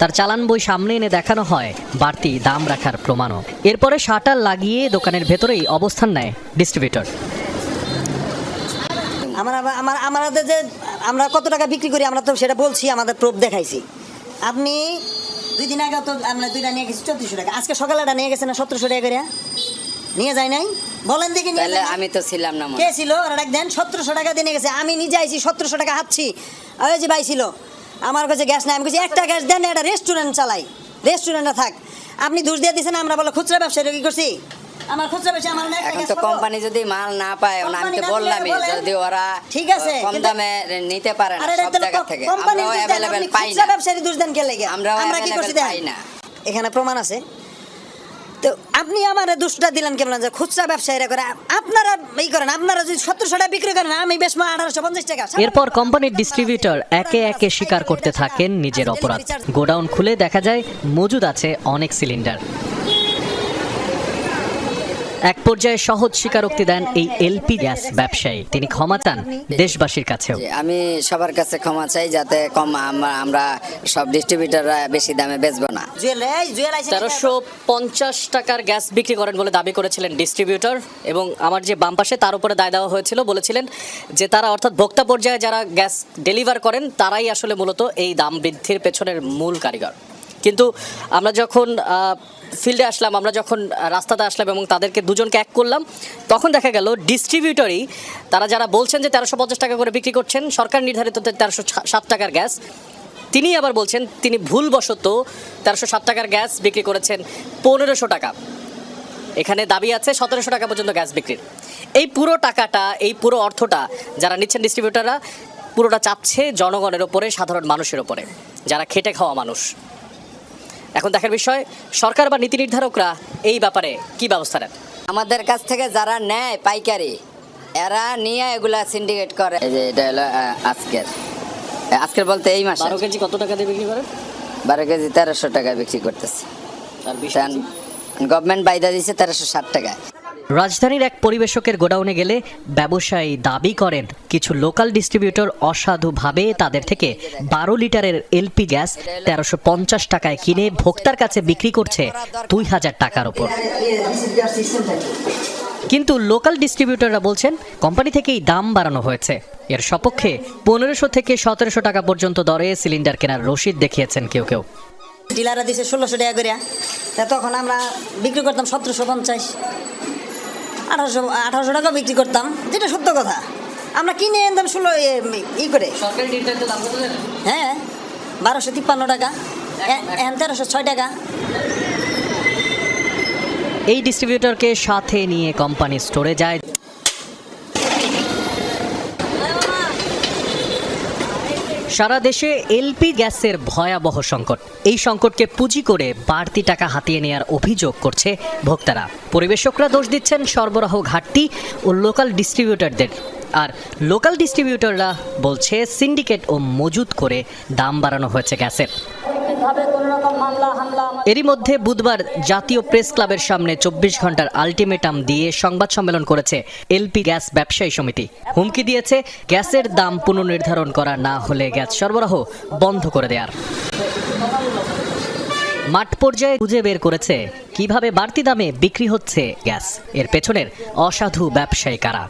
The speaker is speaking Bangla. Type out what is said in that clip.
তার চালান বই সামনে এনে দেখানো হয় বাড়তি দাম রাখার প্রমাণও। এরপরে শাটার লাগিয়ে দোকানের ভেতরেই অবস্থান নেয় ডিস্ট্রিবিউটর। আমাদের যে আমরা কত টাকা বিক্রি করি আমরা তো সেটা বলছি, আমাদের প্রুফ দেখাইছি। আপনি 2 দিন আগে তো আমরা 2টা নিয়ে গেছি 3400 টাকা, আজকে সকালে এটা নিয়ে গেছে না 1700 টাকা করে নিয়ে যায় নাই? বলেন দেখি। তাহলে আমি তো ছিলাম না, কে ছিল? ওরা দেন 1700 টাকা দিয়ে নিয়ে গেছে। আমি নিজে আইছি 1700 টাকা হাঁটছি, ওই যে ভাই ছিল আমার কাছে গ্যাস নাই, আমি কাছে একটা গ্যাস দেন, একটা রেস্টুরেন্ট চালাই, রেস্টুরেন্টে থাক। আপনি দোষ দিয়ে দিয়েছেন, আমরা বলো খুচরা ব্যবসায়ী কি করছি? আমার খুচরা ব্যবসা আমার না। এখন তো কোম্পানি যদি মাল না পায়, আমি তো বললামই যদি ওরা ঠিক আছে কম দামে নিতে পারে না সব জায়গা থেকে, কোম্পানি আমরাও अवेलेबल পাই না। খুচরা ব্যবসায়ী দোষ দেন কে লাগে? আমরা কি করছি পাই না। এখানে প্রমাণ আছে। তো আপনি আমারে দোষটা দিলেন কেমন যে খুচরা ব্যবসায়ীরা করে? আপনারা এই করেন, আপনারা যদি 1700 টাকা বিক্রি করেন, আমি বেশ 1850 টাকা। এরপর কোম্পানির ডিস্ট্রিবিউটর একে একে স্বীকার করতে থাকেন নিজের অপরাধ। গোডাউন খুলে দেখা যায় মজুদ আছে অনেক সিলিন্ডার। এক পর্যায়ে সহজ স্বীকারোক্তি দেন এই এলপি গ্যাস ব্যবসায়ী। তিনি ক্ষমা চান দেশবাসীর কাছেও। আমি সবার কাছে ক্ষমা চাই, যাতে আমরা সব ডিস্ট্রিবিউটররা বেশি দামে বেচবো না। 1350 টাকার গ্যাস বিক্রি করেন বলে দাবি করেছিলেন ডিস্ট্রিবিউটর, এবং আমার যে বাম পাশে তার উপরে দায় দেওয়া হয়েছিল, বলেছিলেন যে তারা অর্থাৎ ভোক্তা পর্যায়ে যারা গ্যাস ডেলিভার করেন তারাই আসলে মূলত এই দাম বৃদ্ধির পেছনের মূল কারিগর। কিন্তু আমরা যখন ফিল্ডে আসলাম, আমরা যখন রাস্তাতে আসলাম এবং তাদেরকে দুজনকে এক করলাম, তখন দেখা গেল ডিস্ট্রিবিউটরই তারা যারা বলছেন যে 1350 টাকা করে বিক্রি করছেন সরকার নির্ধারিত 1307 টাকার গ্যাস, তিনি আবার বলছেন তিনি ভুলবশত 1307 টাকার গ্যাস বিক্রি করেছেন 1500 টাকা। এখানে দাবি আছে 1700 টাকা পর্যন্ত গ্যাস বিক্রির। এই পুরো টাকাটা, এই পুরো অর্থটা যারা নিচ্ছেন ডিস্ট্রিবিউটররা, পুরোটা চাপছে জনগণের ওপরে, সাধারণ মানুষের ওপরে, যারা খেটে খাওয়া মানুষ। এখন দেখার বিষয় সরকার বা নীতি নির্ধারকরা এই ব্যাপারে কি ব্যবস্থা নেন। আমাদের কাছ থেকে যারা নেয় পাইকারি, এরা নিয়ে এগুলা সিন্ডিকেট করে। এই যে এটা হলো আজকের বলতে এই মাসে 12 কেজি কত টাকা দিয়ে বিক্রি করেন? 12 কেজি 1300 টাকা বিক্রি করতেছে। গভর্নমেন্ট বাইদা দিয়েছে 1307 টাকা। রাজধানীর এক পরিবেশকের গোডাউনে গেলে ব্যবসায়ী দাবি করেন কিছু লোকাল ডিস্ট্রিবিউটর অসাধুভাবে তাদের থেকে 12 লিটারের এলপি গ্যাস 1350 টাকায় কিনে ভোক্তার কাছে বিক্রি করছে 2000 টাকার ওপর। কিন্তু লোকাল ডিস্ট্রিবিউটররা বলছেন কোম্পানি থেকেই দাম বাড়ানো হয়েছে। এর সপক্ষে 1500 থেকে 1700 টাকা পর্যন্ত দরে সিলিন্ডার কেনার রসিদ দেখিয়েছেন কেউ কেউ। ডিলাররা দিছে 1600 টাকা করে, তখন আমরা বিক্রি করতাম 1750, 1800 টাকা বিক্রি করতাম, যেটা সত্য কথা। আমরা কিনে আনতাম 16 করে। সরকারি নির্ধারিত দাম কত জানেন? হ্যাঁ, 1253 টাকা, 1306 টাকা। এই ডিস্ট্রিবিউটরকে সাথে নিয়ে কোম্পানি স্টোরে যায়। সারা দেশে এলপি গ্যাসের ভয়াবহ সংকট। এই সংকটকে পুঁজি করে বাড়তি টাকা হাতিয়ে নেওয়ার অভিযোগ করছে ভোক্তারা। পরিবেশকরা দোষ দিচ্ছেন সরবরাহ ঘাটতি ও লোকাল ডিস্ট্রিবিউটরদের। আর লোকাল ডিস্ট্রিবিউটররা বলছে সিন্ডিকেট ও মজুত করে দাম বাড়ানো হয়েছে গ্যাসের। এরই মধ্যে বুধবার জাতীয় প্রেস ক্লাবের সামনে 24 ঘন্টার আলটিমেটাম দিয়ে সংবাদ সম্মেলন করেছে এলপি গ্যাস ব্যবসায়ী সমিতি। হুমকি দিয়েছে গ্যাসের দাম পুনর্নির্ধারণ করা না হলে গ্যাস সরবরাহ বন্ধ করে দেওয়ার। মাঠ পর্যায়ে খুঁজে বের করেছে কিভাবে বাড়তি দামে বিক্রি হচ্ছে গ্যাস, এর পেছনের অসাধু ব্যবসায়ী কারা।